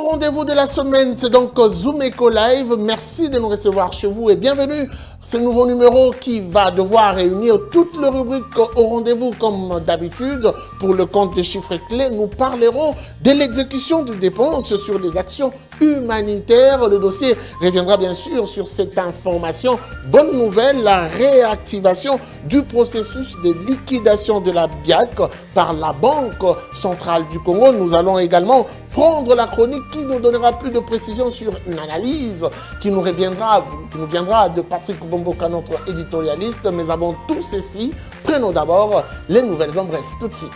rendez-vous de la semaine, c'est donc Zoom Eco Live. Merci de nous recevoir chez vous et bienvenue. Ce nouveau numéro qui va devoir réunir toutes les rubriques au rendez-vous comme d'habitude. Pour le compte des chiffres clés, nous parlerons de l'exécution des dépenses sur les actions humanitaires. Le dossier reviendra bien sûr sur cette information. Bonne nouvelle, la réactivation du processus de liquidation de la BIAC par la Banque centrale du Congo. Nous allons également prendre la chronique qui nous donnera plus de précisions sur une analyse qui nous viendra de Patrick Bomboka, notre éditorialiste. Mais avant tout ceci, prenons d'abord les nouvelles en bref, tout de suite.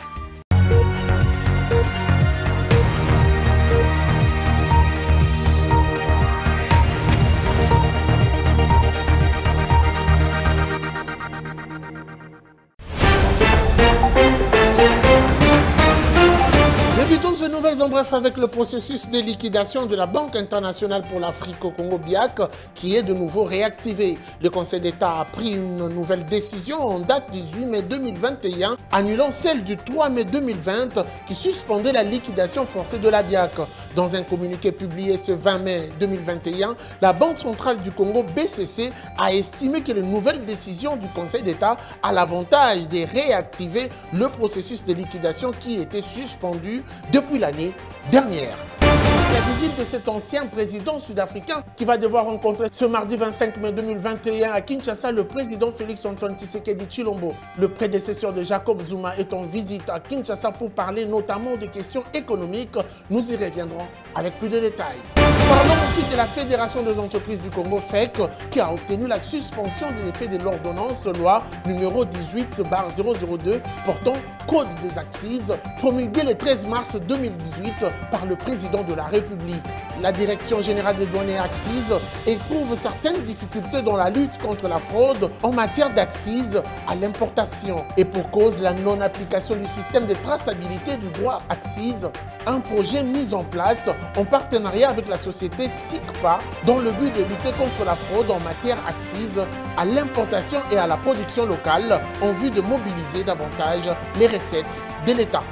Ces nouvelles en bref avec le processus de liquidation de la Banque internationale pour l'Afrique au Congo BIAC qui est de nouveau réactivé. Le Conseil d'État a pris une nouvelle décision en date du 18 mai 2021 annulant celle du 3 mai 2020 qui suspendait la liquidation forcée de la BIAC. Dans un communiqué publié ce 20 mai 2021, la Banque centrale du Congo BCC a estimé que la nouvelle décision du Conseil d'État a l'avantage de réactiver le processus de liquidation qui était suspendu depuis l'année dernière. La visite de cet ancien président sud-africain qui va devoir rencontrer ce mardi 25 mai 2021 à Kinshasa le président Félix-Antoine Tshisekedi Tshilombo. Le prédécesseur de Jacob Zuma est en visite à Kinshasa pour parler notamment des questions économiques. Nous y reviendrons avec plus de détails. Parlons ensuite de la Fédération des entreprises du Congo FEC qui a obtenu la suspension de l'effet de l'ordonnance loi numéro 18/002 portant Code des accises promulguée le 13 mars 2018 par le président de la République. La Direction générale des douanes et accises éprouve certaines difficultés dans la lutte contre la fraude en matière d'accises à l'importation et pour cause la non-application du système de traçabilité du droit accises, un projet mis en place en partenariat avec la société SICPA dans le but de lutter contre la fraude en matière accises à l'importation et à la production locale en vue de mobiliser davantage les recettes de l'État.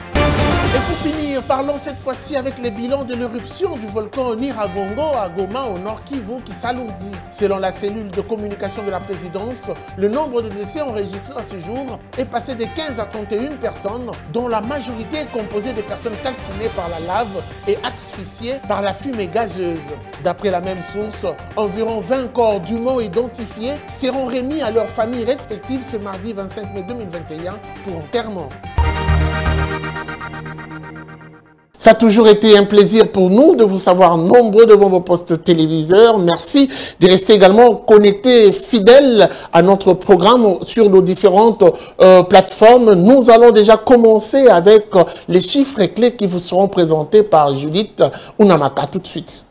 Et pour finir, parlons cette fois-ci avec les bilans de l'éruption du volcan Nyiragongo à Goma au nord Kivu qui s'alourdit. Selon la cellule de communication de la présidence, le nombre de décès enregistrés à ce jour est passé de 15 à 31 personnes, dont la majorité est composée de personnes calcinées par la lave et asphyxiées par la fumée gazeuse. D'après la même source, environ 20 corps dûment identifiés seront remis à leurs familles respectives ce mardi 25 mai 2021 pour enterrement. Ça a toujours été un plaisir pour nous de vous savoir nombreux devant vos postes téléviseurs. Merci de rester également connectés, fidèles à notre programme sur nos différentes plateformes. Nous allons déjà commencer avec les chiffres clés qui vous seront présentés par Judith Unamaka tout de suite.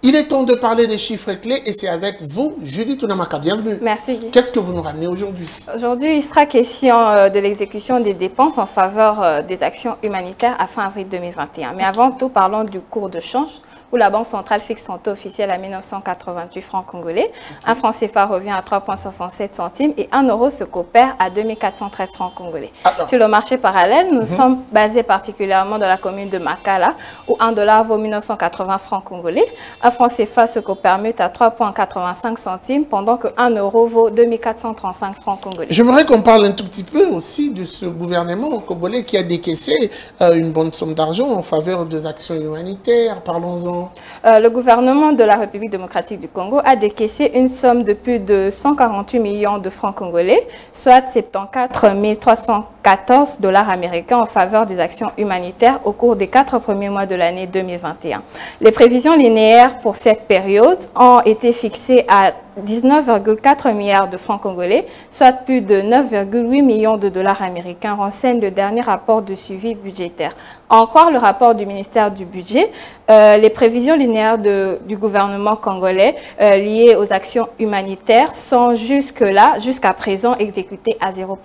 Il est temps de parler des chiffres clés et c'est avec vous, Judith Unamaka. Bienvenue. Merci. Qu'est-ce que vous nous ramenez aujourd'hui? Aujourd'hui, il sera question de l'exécution des dépenses en faveur des actions humanitaires à fin avril 2021. Mais avant tout, parlons du cours de change, où la Banque centrale fixe son taux officiel à 1988 francs congolais. Un franc CFA revient à 3,67 centimes et 1 euro se coopère à 2413 francs congolais. Sur le marché parallèle, nous sommes basés particulièrement dans la commune de Makala, où 1 dollar vaut 1980 francs congolais. Un franc CFA se copermute à 3,85 centimes, pendant que 1 euro vaut 2435 francs congolais. J'aimerais qu'on parle un tout petit peu aussi de ce gouvernement congolais qui a décaissé une bonne somme d'argent en faveur des actions humanitaires. Parlons-en. Le gouvernement de la République démocratique du Congo a décaissé une somme de plus de 148 millions de francs congolais, soit 74 314 $ américains en faveur des actions humanitaires au cours des 4 premiers mois de l'année 2021. Les prévisions linéaires pour cette période ont été fixées à 19,4 milliards de francs congolais, soit plus de 9,8 millions de dollars américains, renseigne le dernier rapport de suivi budgétaire. En croire le rapport du ministère du Budget, les prévisions linéaires du gouvernement congolais liées aux actions humanitaires sont jusqu'à présent exécutées à 0%.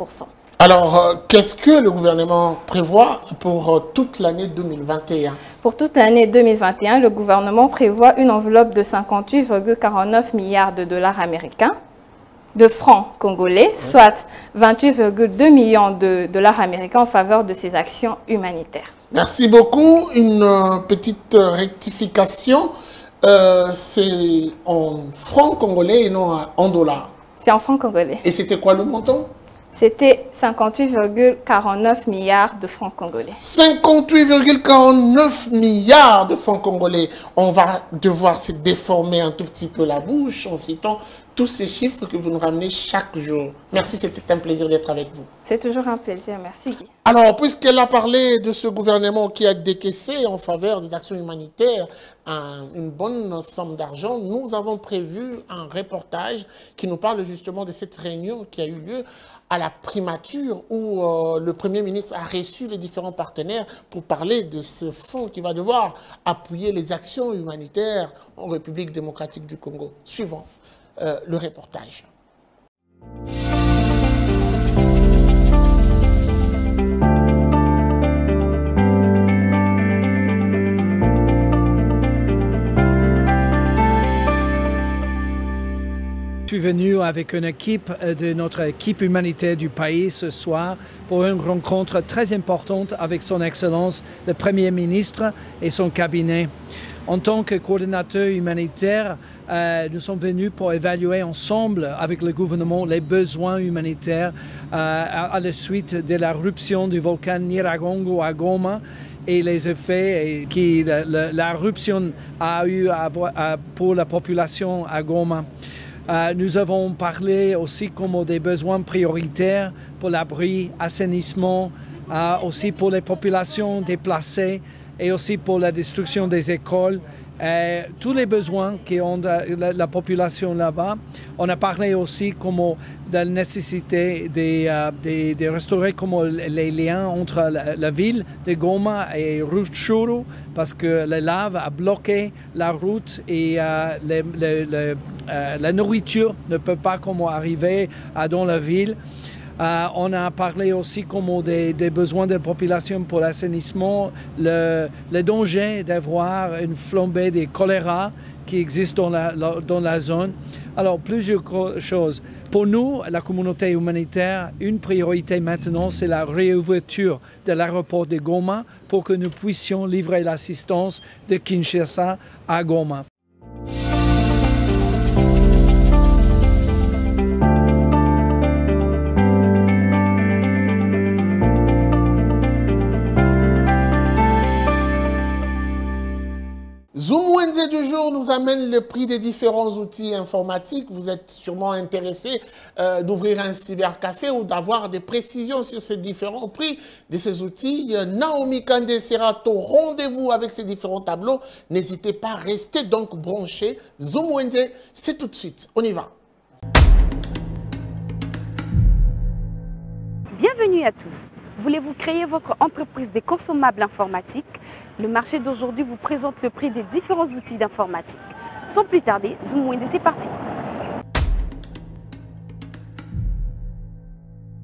Alors, qu'est-ce que le gouvernement prévoit pour toute l'année 2021? Pour toute l'année 2021, le gouvernement prévoit une enveloppe de 58,49 milliards de dollars américains, de francs congolais, soit 28,2 millions de dollars américains en faveur de ces actions humanitaires. Merci beaucoup. Une petite rectification, c'est en francs congolais et non en dollars. C'est en francs congolais. Et c'était quoi le montant? C'était 58,49 milliards de francs congolais. 58,49 milliards de francs congolais. On va devoir se déformer un tout petit peu la bouche en citant tous ces chiffres que vous nous ramenez chaque jour. Merci, c'était un plaisir d'être avec vous. C'est toujours un plaisir, merci Guy. Alors, puisqu'elle a parlé de ce gouvernement qui a décaissé en faveur des actions humanitaires une bonne somme d'argent, nous avons prévu un reportage qui nous parle justement de cette réunion qui a eu lieu à la primature où le Premier ministre a reçu les différents partenaires pour parler de ce fonds qui va devoir appuyer les actions humanitaires en République démocratique du Congo. Suivant le reportage. Je suis venu avec une équipe de notre équipe humanitaire du pays ce soir pour une rencontre très importante avec son Excellence, le Premier ministre et son cabinet. En tant que coordinateur humanitaire, nous sommes venus pour évaluer ensemble avec le gouvernement les besoins humanitaires à la suite de l'éruption du volcan Nyiragongo à Goma et les effets que l'éruption a eu pour la population à Goma. Nous avons parlé aussi comme des besoins prioritaires pour l'abri, assainissement, aussi pour les populations déplacées et aussi pour la destruction des écoles. Tous les besoins qu'ont la population là-bas. On a parlé aussi comme de la nécessité de restaurer comme les liens entre la ville de Goma et Rutshuru parce que la lave a bloqué la route et la nourriture ne peut pas arriver dans la ville. On a parlé aussi comme des besoins de la population pour l'assainissement, le danger d'avoir une flambée de choléra qui existe dans la zone. Alors, plusieurs choses. Pour nous, la communauté humanitaire, une priorité maintenant, c'est la réouverture de l'aéroport de Goma pour que nous puissions livrer l'assistance de Kinshasa à Goma. Zoom Wednesday du jour nous amène le prix des différents outils informatiques. Vous êtes sûrement intéressé d'ouvrir un cybercafé ou d'avoir des précisions sur ces différents prix de ces outils. Naomi Kandé sera au rendez-vous avec ces différents tableaux. N'hésitez pas, restez donc branchés. Zoom Wednesday, c'est tout de suite. On y va. Bienvenue à tous. Voulez-vous créer votre entreprise des consommables informatiques? Le marché d'aujourd'hui vous présente le prix des différents outils d'informatique. Sans plus tarder, Zoom Wednesday, c'est parti.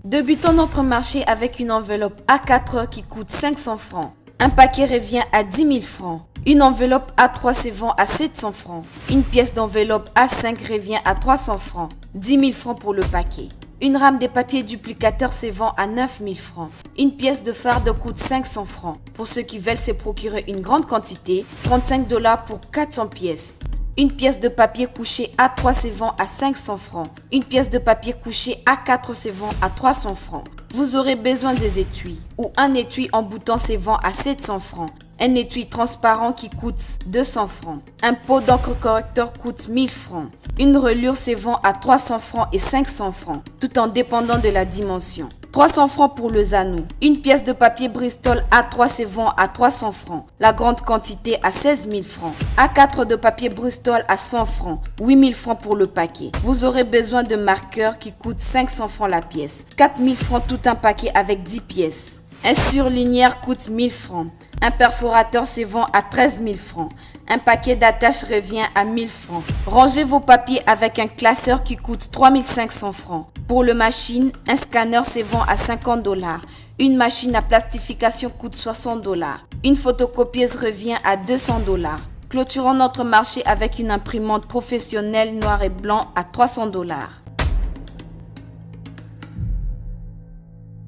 Débutons notre marché avec une enveloppe A4 qui coûte 500 francs. Un paquet revient à 10 000 francs. Une enveloppe A3 se vend à 700 francs. Une pièce d'enveloppe A5 revient à 300 francs. 10 000 francs pour le paquet. Une rame de papier duplicateur se vend à 9 000 francs. Une pièce de farde coûte 500 francs. Pour ceux qui veulent se procurer une grande quantité, 35 $ pour 400 pièces. Une pièce de papier couché A3 se vend à 500 francs. Une pièce de papier couché A4 se vend à 300 francs. Vous aurez besoin des étuis ou un étui en bouton se vend à 700 francs. Un étui transparent qui coûte 200 francs. Un pot d'encre correcteur coûte 1000 francs. Une reliure se vend à 300 francs et 500 francs, tout en dépendant de la dimension. 300 francs pour le zanou. Une pièce de papier Bristol A3 se vend à 300 francs. La grande quantité à 16 000 francs. A4 de papier Bristol à 100 francs. 8 000 francs pour le paquet. Vous aurez besoin de marqueurs qui coûtent 500 francs la pièce. 4 000 francs tout un paquet avec 10 pièces. Un surligneur coûte 1000 francs. Un perforateur se vend à 13 000 francs. Un paquet d'attache revient à 1000 francs. Rangez vos papiers avec un classeur qui coûte 3500 francs. Pour le machine, un scanner se vend à 50 $. Une machine à plastification coûte 60 $. Une photocopieuse revient à 200 $. Clôturons notre marché avec une imprimante professionnelle noir et blanc à 300 $.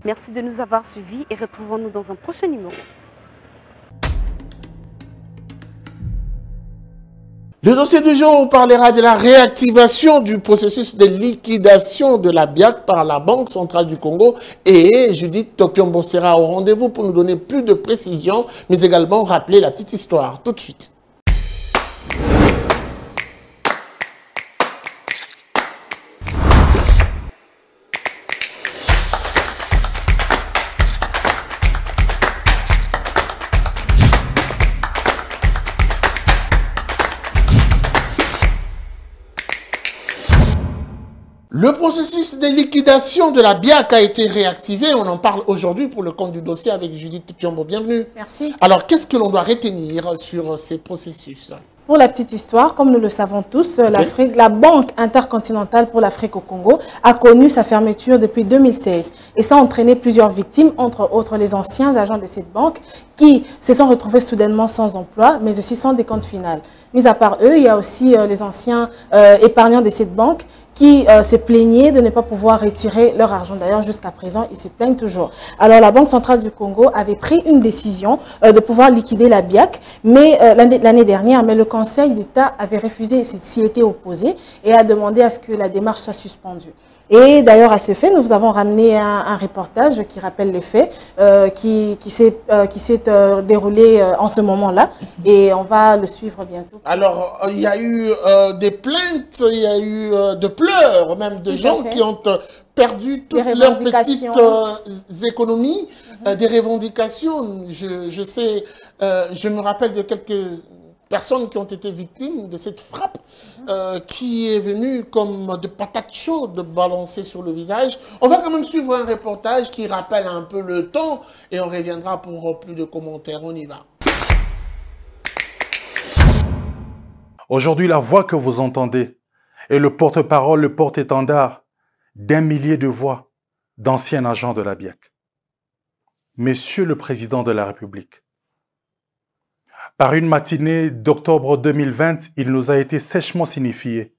Merci de nous avoir suivis et retrouvons-nous dans un prochain numéro. Le dossier du jour parlera de la réactivation du processus de liquidation de la BIAC par la Banque centrale du Congo et Judith Topiombo sera au rendez-vous pour nous donner plus de précisions, mais également rappeler la petite histoire. Tout de suite. Le processus de liquidation de la BIAC a été réactivé. On en parle aujourd'hui pour le compte du dossier avec Judith Piombo. Bienvenue. Merci. Alors, qu'est-ce que l'on doit retenir sur ces processus? Pour la petite histoire, comme nous le savons tous, la Banque intercontinentale pour l'Afrique au Congo a connu sa fermeture depuis 2016. Et ça a entraîné plusieurs victimes, entre autres les anciens agents de cette banque qui se sont retrouvés soudainement sans emploi, mais aussi sans décompte final. Mis à part eux, il y a aussi les anciens épargnants de cette banque qui se plaignaient de ne pas pouvoir retirer leur argent. D'ailleurs, jusqu'à présent, ils se plaignent toujours. Alors, la Banque centrale du Congo avait pris une décision de pouvoir liquider la BIAC mais l'année dernière, mais le Conseil d'État avait refusé, s'y était opposé et a demandé à ce que la démarche soit suspendue. Et d'ailleurs, à ce fait, nous vous avons ramené un reportage qui rappelle les faits, qui s'est déroulé en ce moment-là, et on va le suivre bientôt. Alors, il y a eu des plaintes, il y a eu de pleurs, même de gens qui ont perdu toutes leurs petites économies, des revendications. Je sais, je me rappelle de quelques personnes qui ont été victimes de cette frappe qui est venue comme de patates chaudes balancer sur le visage. On va quand même suivre un reportage qui rappelle un peu le temps et on reviendra pour plus de commentaires. On y va. Aujourd'hui, la voix que vous entendez est le porte-parole, le porte-étendard d'un millier de voix d'anciens agents de la BIAC. Monsieur le Président de la République, par une matinée d'octobre 2020, il nous a été sèchement signifié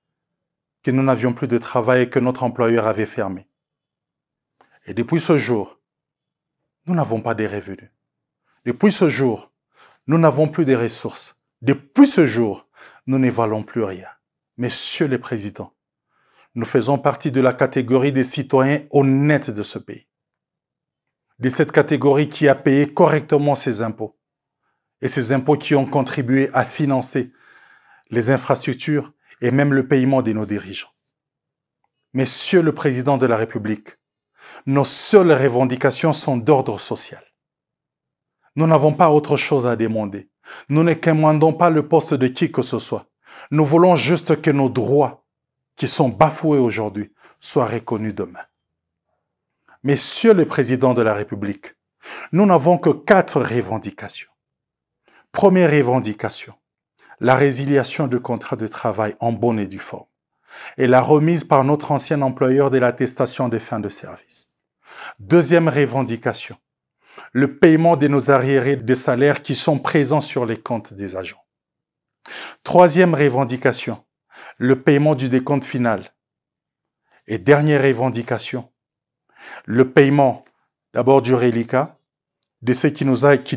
que nous n'avions plus de travail et que notre employeur avait fermé. Et depuis ce jour, nous n'avons pas de revenus. Depuis ce jour, nous n'avons plus de ressources. Depuis ce jour, nous ne valons plus rien. Monsieur le Président, nous faisons partie de la catégorie des citoyens honnêtes de ce pays. De cette catégorie qui a payé correctement ses impôts. Et ces impôts qui ont contribué à financer les infrastructures et même le paiement de nos dirigeants. Monsieur le Président de la République, nos seules revendications sont d'ordre social. Nous n'avons pas autre chose à demander. Nous ne commandons pas le poste de qui que ce soit. Nous voulons juste que nos droits qui sont bafoués aujourd'hui soient reconnus demain. Monsieur le Président de la République, nous n'avons que 4 revendications. Première revendication, la résiliation du contrat de travail en bonne et due forme et la remise par notre ancien employeur de l'attestation de fin de service. Deuxième revendication, le paiement de nos arriérés de salaire qui sont présents sur les comptes des agents. Troisième revendication, le paiement du décompte final. Et dernière revendication, le paiement d'abord du reliquat, de ce qui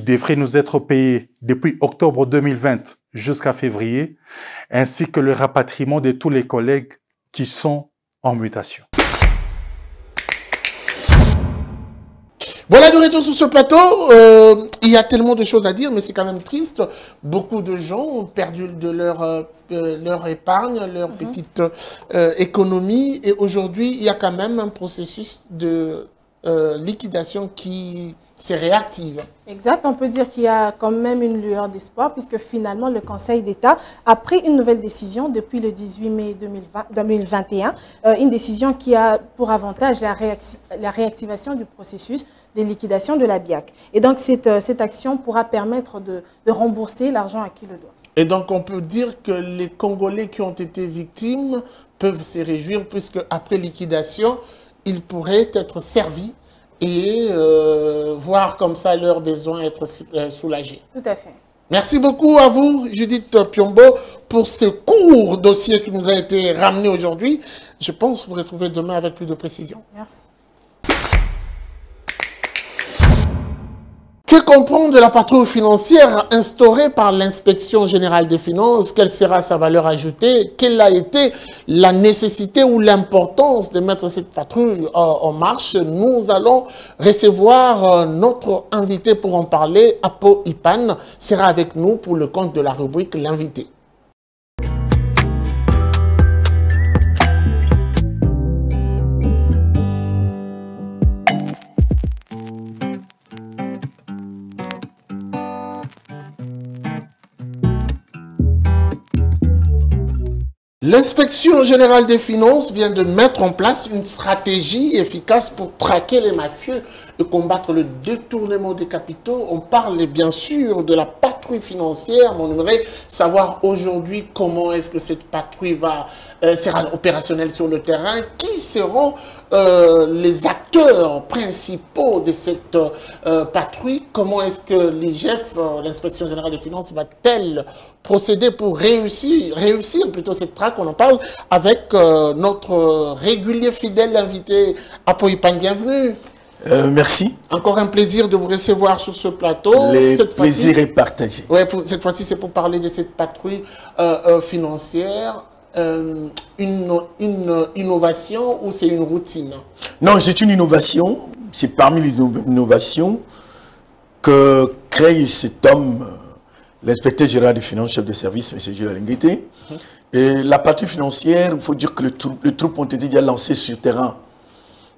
devrait nous être payé depuis octobre 2020 jusqu'à février, ainsi que le rapatriement de tous les collègues qui sont en mutation. Voilà, de retour sur ce plateau. Il y a tellement de choses à dire, mais c'est quand même triste. Beaucoup de gens ont perdu de leur épargne, leur petite économie. Et aujourd'hui, il y a quand même un processus de liquidation qui c'est réactive. Exact, on peut dire qu'il y a quand même une lueur d'espoir puisque finalement le Conseil d'État a pris une nouvelle décision depuis le 18 mai 2021, une décision qui a pour avantage la réactivation du processus de liquidation de la BIAC. Et donc cette action pourra permettre de rembourser l'argent à qui le doit. Et donc on peut dire que les Congolais qui ont été victimes peuvent se réjouir puisque après liquidation, ils pourraient être servis et voir comme ça leurs besoins être soulagés. Tout à fait. Merci beaucoup à vous, Judith Piombo, pour ce court dossier qui nous a été ramené aujourd'hui. Je pense vous retrouver demain avec plus de précision. Merci. Que comprendre de la patrouille financière instaurée par l'Inspection générale des finances? Quelle sera sa valeur ajoutée? Quelle a été la nécessité ou l'importance de mettre cette patrouille en marche? Nous allons recevoir notre invité pour en parler. Apo Ipan sera avec nous pour le compte de la rubrique L'invité. L'Inspection générale des finances vient de mettre en place une stratégie efficace pour traquer les mafieux et combattre le détournement des capitaux. On parle bien sûr de la patrouille financière, mais on aimerait savoir aujourd'hui comment est-ce que cette patrouille sera opérationnelle sur le terrain. Qui seront les acteurs principaux de cette patrouille? Comment est-ce que l'IGF, l'Inspection générale des finances, va-t-elle procéder pour réussir plutôt cette traque? On en parle avec notre régulier fidèle invité, Apo Ipan. Bienvenue. Merci. Encore un plaisir de vous recevoir sur ce plateau. Le plaisir est partagé. Ouais, cette fois-ci, c'est pour parler de cette patrouille financière. Une innovation ou c'est une routine? Non, c'est une innovation. C'est parmi les innovations que crée cet homme, l'inspecteur général des finances, chef de service, M. Gilles Alinguete. Et la patrouille financière, il faut dire que les troupes ont été déjà lancées sur le terrain.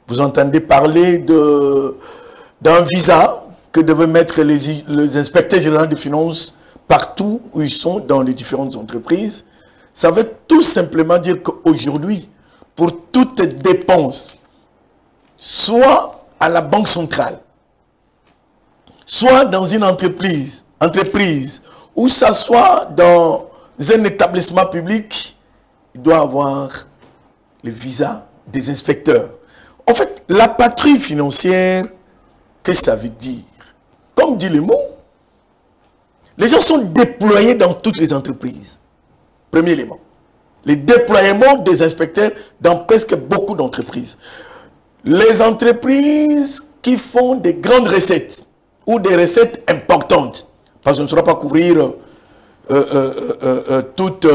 Vous entendez parler d'un visa que devaient mettre les inspecteurs généraux des finances partout où ils sont dans les différentes entreprises. Ça veut tout simplement dire qu'aujourd'hui, pour toute dépense, soit à la banque centrale, soit dans une entreprise, ou ça soit dans un établissement public, il doit avoir le visa des inspecteurs. En fait, la patrouille financière, qu'est-ce que ça veut dire? Comme dit le mot, les gens sont déployés dans toutes les entreprises. Premier élément. Les déploiements des inspecteurs dans presque beaucoup d'entreprises. Les entreprises qui font des grandes recettes ou des recettes importantes, parce qu'on ne saura pas couvrir toutes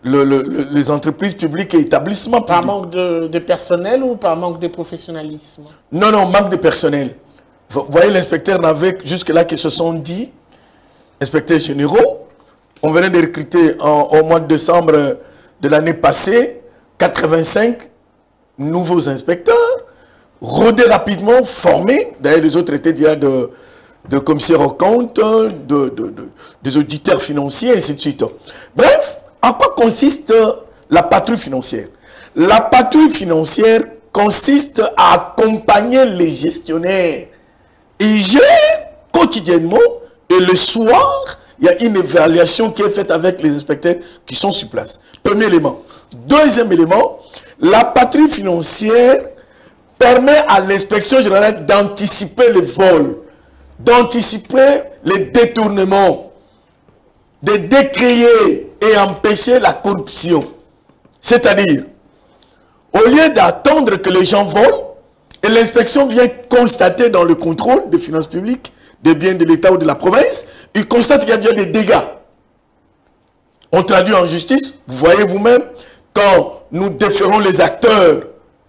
les entreprises publiques et établissements publics. Par manque de personnel ou par manque de professionnalisme? Non, non, manque de personnel. Vous voyez, l'inspecteur n'avait jusque-là que 70 inspecteurs généraux. On venait de recruter au mois de décembre de l'année passée 85 nouveaux inspecteurs, rodés rapidement, formés. D'ailleurs, les autres étaient déjà de commissaires aux comptes, des auditeurs financiers, et ainsi de suite. Bref, en quoi consiste la patrouille financière? La patrouille financière consiste à accompagner les gestionnaires. Ils gèrent quotidiennement et le soir, il y a une évaluation qui est faite avec les inspecteurs qui sont sur place. Premier élément. Deuxième élément, la patrouille financière permet à l'inspection générale d'anticiper les vols, d'anticiper les détournements, de décrier et empêcher la corruption. C'est-à-dire, au lieu d'attendre que les gens volent, et l'inspection vient constater dans le contrôle des finances publiques, des biens de l'État ou de la province, il constate qu'il y a déjà des dégâts. On traduit en justice, vous voyez vous-même, quand nous déférons les acteurs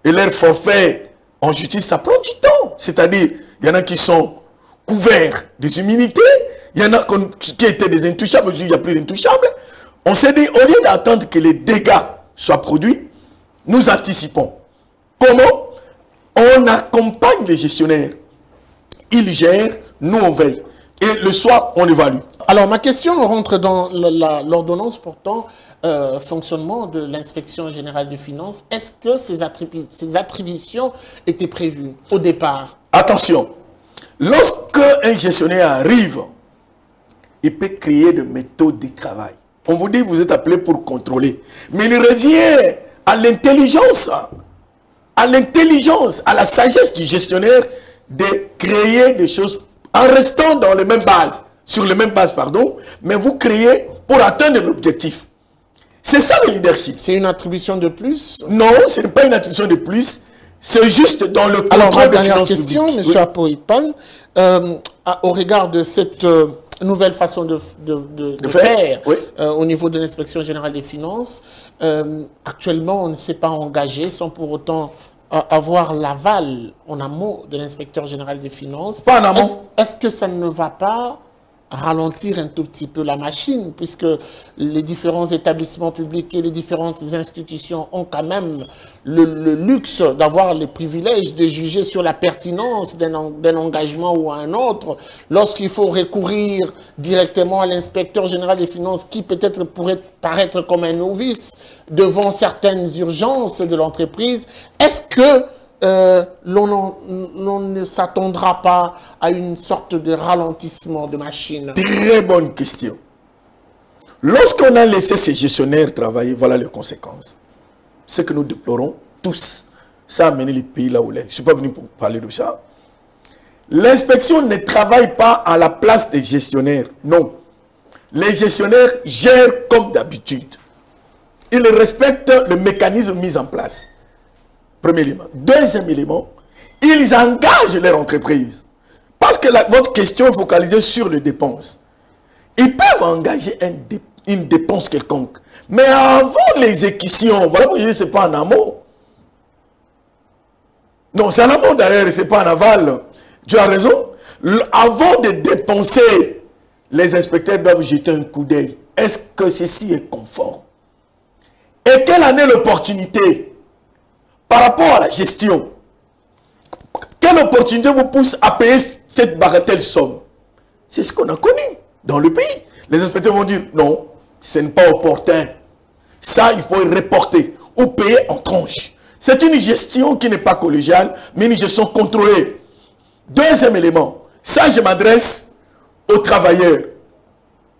et leurs forfaits en justice, ça prend du temps. C'est-à-dire, il y en a qui sont couverts des immunités, il y en a qui étaient des intouchables, aujourd'hui il n'y a plus d'intouchables. On s'est dit, au lieu d'attendre que les dégâts soient produits, nous anticipons. Comment? On accompagne les gestionnaires il gère, nous on veille. Et le soir, on évalue. Alors, ma question rentre dans l'ordonnance portant fonctionnement de l'inspection générale des finances. Est-ce que ces attributions étaient prévues au départ? Attention, lorsque un gestionnaire arrive, il peut créer des méthodes de travail. On vous dit que vous êtes appelé pour contrôler. Mais il revient à l'intelligence, à la sagesse du gestionnaire de créer des choses en restant dans les mêmes bases, sur les mêmes bases, pardon, mais vous créez pour atteindre l'objectif. C'est ça le leadership. C'est une attribution de plus? Non, ce n'est pas une attribution de plus. C'est juste dans le contrôle Alors, ma des dernière finances question, publiques. M. Apoipan, au regard de cette nouvelle façon de faire oui. Au niveau de l'inspection générale des finances, actuellement, on ne s'est pas engagé sans pour autant avoir l'aval en amont de l'inspecteur général des finances. Pas en amont. Est-ce que ça ne va pas ralentir un tout petit peu la machine, puisque les différents établissements publics et les différentes institutions ont quand même le luxe d'avoir les privilèges de juger sur la pertinence d'un engagement ou à un autre. Lorsqu'il faut recourir directement à l'inspecteur général des finances, qui peut-être pourrait paraître comme un novice devant certaines urgences de l'entreprise, est-ce que l'on ne s'attendra pas à une sorte de ralentissement de machine? Très bonne question. Lorsqu'on a laissé ces gestionnaires travailler, voilà les conséquences. Ce que nous déplorons tous, ça a amené les pays là où il est. Je ne suis pas venu pour parler de ça. L'inspection ne travaille pas à la place des gestionnaires. Non. Les gestionnaires gèrent comme d'habitude. Ils respectent le mécanisme mis en place. Premier élément. Deuxième élément, ils engagent leur entreprise. Parce que votre question est focalisée sur les dépenses. Ils peuvent engager une dépense quelconque. Mais avant l'exécution, voilà pourquoi je dis que ce n'est pas en amont. Non, c'est en amont d'ailleurs, ce n'est pas en aval. Tu as raison. Avant de dépenser, les inspecteurs doivent jeter un coup d'œil. Est-ce que ceci est conforme? Et quelle en est l'opportunité? Par rapport à la gestion, quelle opportunité vous pousse à payer cette bagatelle somme? C'est ce qu'on a connu dans le pays. Les inspecteurs vont dire non, ce n'est pas opportun. Ça, il faut reporter ou payer en tranches. C'est une gestion qui n'est pas collégiale, mais une gestion contrôlée. Deuxième élément, ça je m'adresse aux travailleurs.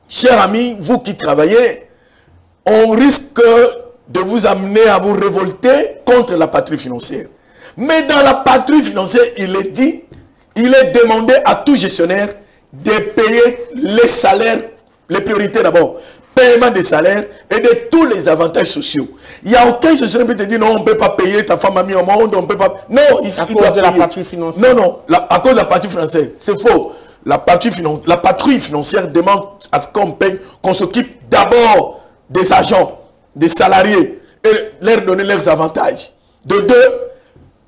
Chers amis, vous qui travaillez, on risque de vous amener à vous révolter contre la patrie financière. Mais dans la patrie financière, il est dit, il est demandé à tout gestionnaire de payer les salaires, les priorités d'abord, paiement des salaires et de tous les avantages sociaux. Il n'y a aucun gestionnaire qui peut te dire non, on ne peut pas payer, ta femme a mis au monde, on ne peut pas... Non, il faut à cause de la patrie financière. Non, à cause de la patrie financière. C'est faux. La patrie financière demande à ce qu'on paye, qu'on s'occupe d'abord des agents, des salariés, et leur donner leurs avantages. De deux,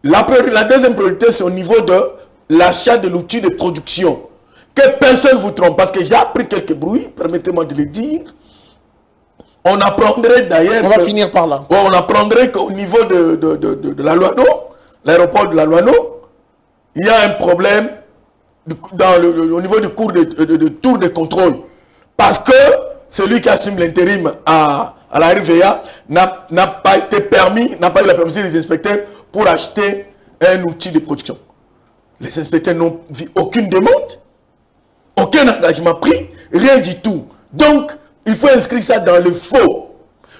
la deuxième priorité, c'est au niveau de l'achat de l'outil de production. Que personne ne vous trompe, parce que j'ai appris quelques bruits, permettez-moi de le dire. On apprendrait d'ailleurs... On va finir par là. On apprendrait qu'au niveau de la Loano, l'aéroport de la Loano, il y a un problème au niveau du cours de tour de contrôle. Parce que celui qui assume l'intérim à la RVA n'a pas été permis, n'a pas eu la permission des inspecteurs pour acheter un outil de production. Les inspecteurs n'ont vu aucune demande, aucun engagement pris, rien du tout. Donc, il faut inscrire ça dans le faux.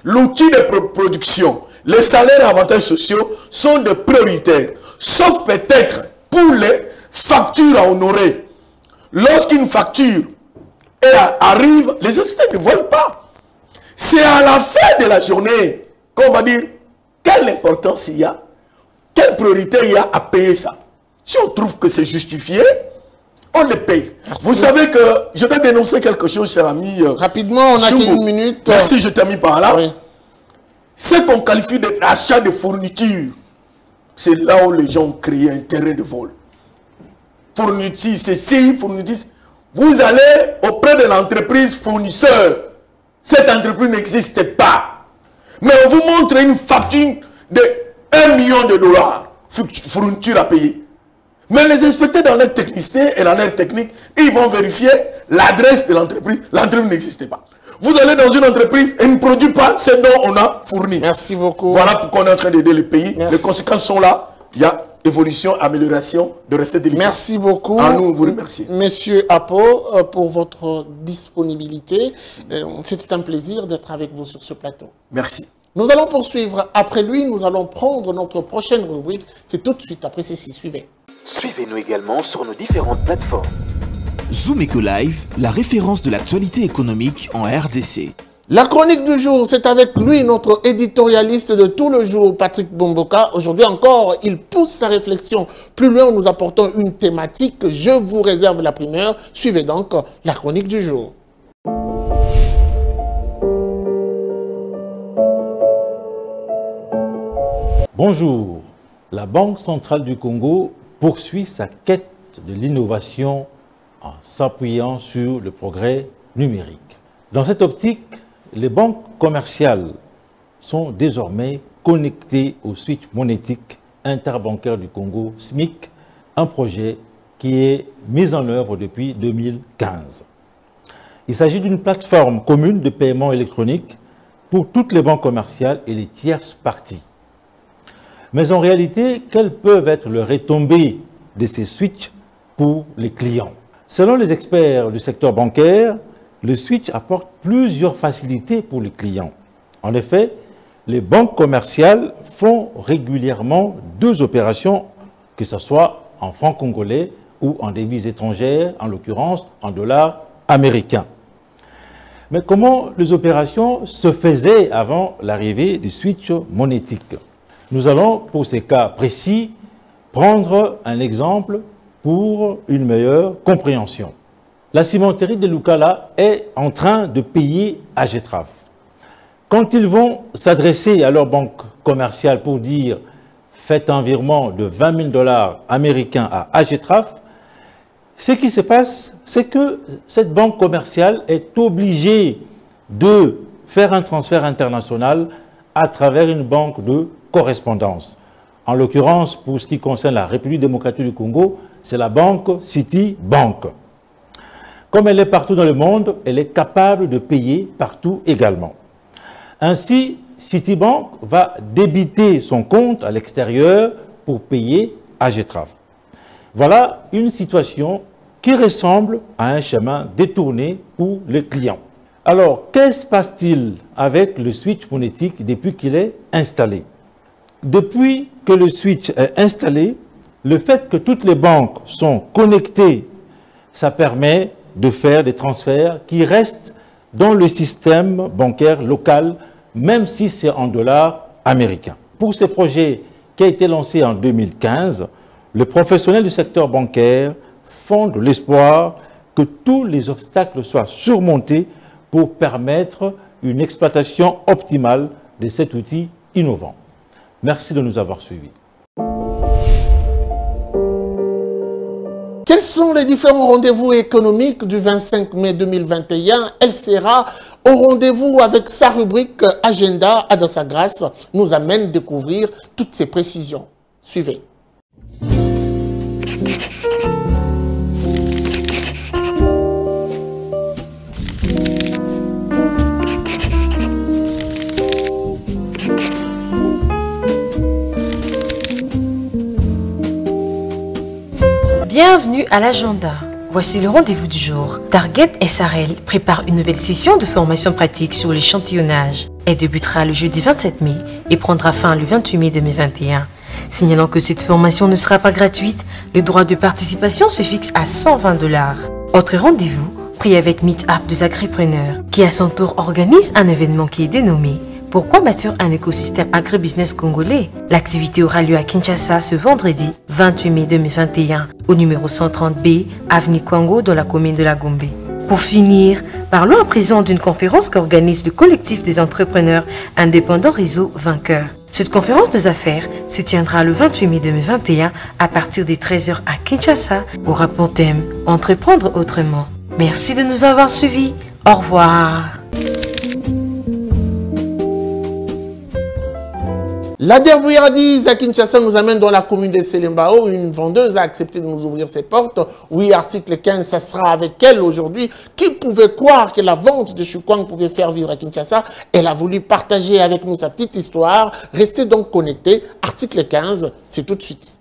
L'outil de production, les salaires et avantages sociaux sont de prioritaires, sauf peut-être pour les factures à honorer. Lorsqu'une facture arrive, les inspecteurs ne voient pas. C'est à la fin de la journée qu'on va dire quelle importance il y a, quelle priorité il y a à payer ça. Si on trouve que c'est justifié, on le paye. Merci. Vous savez que je vais dénoncer quelque chose, cher ami. Rapidement, on n'a qu'une minute. Merci, je termine par là. Oui. Ce qu'on qualifie d'achat de fournitures, c'est là où les gens ont créé un terrain de vol. Fourniture, c'est si, fourniture. Vous allez auprès de l'entreprise fournisseur. Cette entreprise n'existe pas. Mais on vous montre une facture de $1 million, fourniture à payer. Mais les inspecteurs dans leur technicité et dans leur technique, ils vont vérifier l'adresse de l'entreprise. L'entreprise n'existait pas. Vous allez dans une entreprise et ne produit pas ce dont on a fourni. Merci beaucoup. Voilà pourquoi on est en train d'aider le pays. Merci. Les conséquences sont là. Il y a évolution, amélioration de recettes délicates. Merci beaucoup. À nous, vous remercier. Monsieur Apo, pour votre disponibilité. C'était un plaisir d'être avec vous sur ce plateau. Merci. Nous allons poursuivre. Après lui, nous allons prendre notre prochaine rubrique. C'est tout de suite après ceci. Suivez. Suivez-nous également sur nos différentes plateformes. Zoom Eco Live, la référence de l'actualité économique en RDC. La chronique du jour, c'est avec lui, notre éditorialiste de tout le jour, Patrick Bomboka. Aujourd'hui encore, il pousse sa réflexion plus loin en nous apportant une thématique. Je vous réserve la primeur. Suivez donc la chronique du jour. Bonjour. La Banque centrale du Congo poursuit sa quête de l'innovation en s'appuyant sur le progrès numérique. Dans cette optique, les banques commerciales sont désormais connectées au switch monétique interbancaire du Congo, SMIC, un projet qui est mis en œuvre depuis 2015. Il s'agit d'une plateforme commune de paiement électronique pour toutes les banques commerciales et les tierces parties. Mais en réalité, quelles peuvent être les retombées de ces switches pour les clients? Selon les experts du secteur bancaire, le switch apporte plusieurs facilités pour les clients. En effet, les banques commerciales font régulièrement 2 opérations, que ce soit en francs congolais ou en devises étrangères, en l'occurrence en dollars américains. Mais comment les opérations se faisaient avant l'arrivée du switch monétique? Nous allons, pour ces cas précis, prendre un exemple pour une meilleure compréhension. La cimenterie de Lukala est en train de payer AGETRAF. Quand ils vont s'adresser à leur banque commerciale pour dire « faites un virement de 20 000 $ américains à AGETRAF », ce qui se passe, c'est que cette banque commerciale est obligée de faire un transfert international à travers une banque de correspondance. En l'occurrence, pour ce qui concerne la République démocratique du Congo, c'est la banque Citibank. Comme elle est partout dans le monde, elle est capable de payer partout également. Ainsi, Citibank va débiter son compte à l'extérieur pour payer AGETRAF. Voilà une situation qui ressemble à un chemin détourné pour les clients. Alors, qu'est-ce qui se passe-t-il avec le switch monétique depuis qu'il est installé? Depuis que le switch est installé, le fait que toutes les banques sont connectées, ça permet de faire des transferts qui restent dans le système bancaire local, même si c'est en dollars américains. Pour ce projet qui a été lancé en 2015, les professionnels du secteur bancaire font de l'espoir que tous les obstacles soient surmontés pour permettre une exploitation optimale de cet outil innovant. Merci de nous avoir suivis. Quels sont les différents rendez-vous économiques du 25 mai 2021? Elle sera au rendez-vous avec sa rubrique Agenda. Adassa Grace nous amène découvrir toutes ces précisions. Suivez. Bienvenue à l'agenda. Voici le rendez-vous du jour. Target SRL prépare une nouvelle session de formation pratique sur l'échantillonnage. Elle débutera le jeudi 27 mai et prendra fin le 28 mai 2021. Signalant que cette formation ne sera pas gratuite, le droit de participation se fixe à 120 $. Autre rendez-vous, pris avec Meetup des agripreneurs, qui à son tour organise un événement qui est dénommé Pourquoi bâtir un écosystème agribusiness congolais? L'activité aura lieu à Kinshasa ce vendredi 28 mai 2021 au numéro 130B, avenue Kwango dans la commune de la Gombe. Pour finir, parlons à présent d'une conférence qu'organise le collectif des entrepreneurs indépendants Réseau Vainqueur. Cette conférence des affaires se tiendra le 28 mai 2021 à partir des 13 h à Kinshasa, aura pour thème Entreprendre autrement. Merci de nous avoir suivis. Au revoir. La Derbouiradiz à Kinshasa nous amène dans la commune de Selembao. Une vendeuse a accepté de nous ouvrir ses portes. Oui, article 15, ça sera avec elle aujourd'hui. Qui pouvait croire que la vente de Choukwang pouvait faire vivre à Kinshasa? Elle a voulu partager avec nous sa petite histoire. Restez donc connectés. Article 15, c'est tout de suite.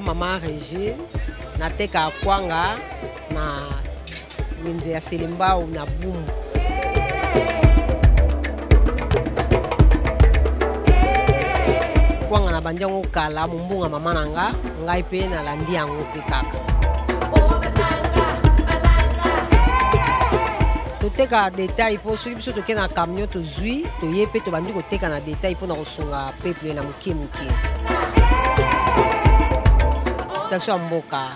Maman Régine, na teka kwanga na wenze ya Selembao na boum. Kwanga na banjango kala mumbunga mama nanga ngai pe na landi yango pe kaka. Toteka détail po soki biso toke na camion to zui to yepe to bandi ko teka na détail po na kosunga peuple na mukie. Station mboka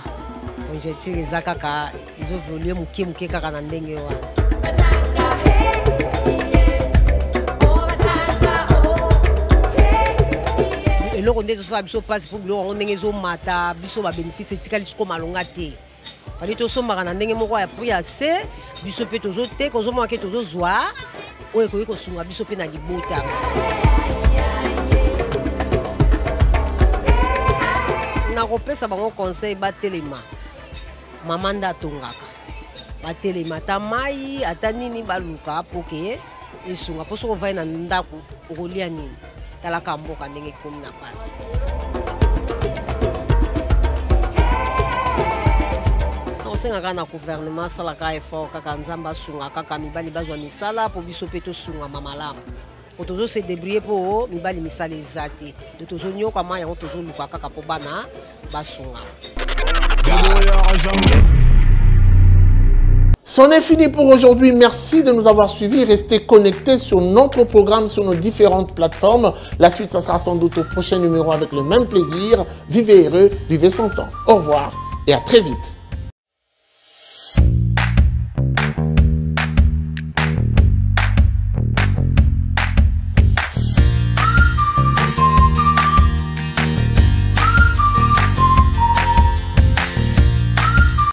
onjetiri zakaka izo volume mukie kaka na ndenge wana. Eloko ndezo sa biso passe pour biloko ndenge zo mata biso ba bénéfice tikali siko malonga te. Fali to somba na ndenge moko ya prix assez biso pe tozo te kozo mo ke tozo zwa oye ko sunga biso pe na libota. Na kopesa bango conseil batelema mama nda tongaka batelema ta mai ata nini baluka poke esunga poso ko vai na ndako okolia nini talaka mboka ndenge komi na pasi. Osengaka na gouvernement salaka effort kaka nzamba sunga kaka mibali bazwa misala po biso pe tosunga mamalamu. Tozo se débrouiller pour mibali misala ezate. De tozo nyoka ma yango tozo luka kaka po bana basunga. C'en est fini pour aujourd'hui. Merci de nous avoir suivis. Restez connectés sur notre programme, sur nos différentes plateformes. La suite, ça sera sans doute au prochain numéro avec le même plaisir. Vivez heureux, vivez son temps. Au revoir et à très vite.